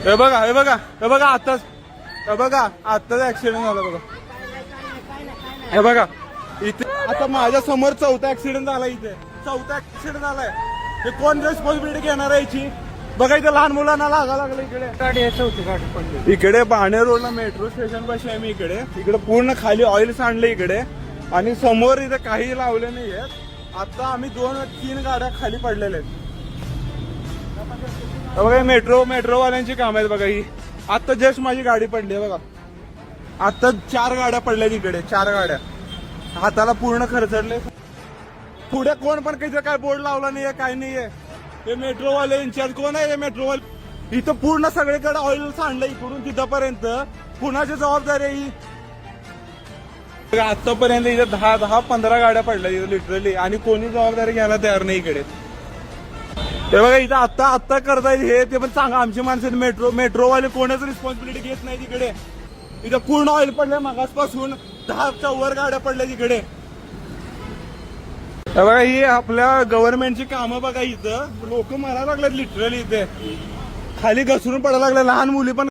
हे बघा हे बघा हे बघा आताच ऍक्सिडेंट झाला बघा. हे बघा इथे आता माझ्या समोर चौथा ऍक्सिडेंट झाला. इथे चौथा ऍक्सिडेंट झालाय. हे कोण रेस्पॉन्सिबिलिटी घेणार आहे याची? बघा इथे लहान मुलांना लागा लागलं. इकडे गाडी पडली. इकडे बाणे रोडला मेट्रो स्टेशन पाशी आहे मी. इकडे पूर्ण खाली ऑइल सांडले इकडे. आणि समोर इथे काही लावले नाहीये. आता आम्ही 2-3 गाड्या खाली पडलेल्या आहेत. बघा मेट्रोवाल्यांची काम आहेत बघा. ही आता जस्ट माझी गाडी पडली आहे बघा. आता 4 गाड्या पडल्या इकडे. 4 गाड्या हाताला पूर्ण खरचडले. पुढे कोण पण काही काय बोर्ड लावला नाहीये, काय नाहीये. हे मेट्रोवाले इन्चार्ज कोण आहे? हे मेट्रोवाले इथं पूर्ण सगळीकडे ऑइल सांडलं इकडून तिथपर्यंत. कुणाची जबाबदारी आहे ही? आतापर्यंत इथे 10-15 गाड्या पडल्या इथे लिटरली. आणि कोणी जबाबदारी घ्यायला तयार नाही इकडे. ते बघा इथं आत्ता करतायत हे. ते पण सांगा आमची माणसं मेट्रोवाले कोणच रिस्पॉन्सिबिलिटी घेत नाही तिकडे. इथं पूर्ण ऑइल पडलंय मागासपासून. 10च्या वर गाड्या पडल्या तिकडे. बघा ही आपल्या गव्हर्नमेंटची कामं बघा. इथं लोक मरायला लागलेत लिटरली. इथे खाली घसरून पडायला लागले. लहान मुली पण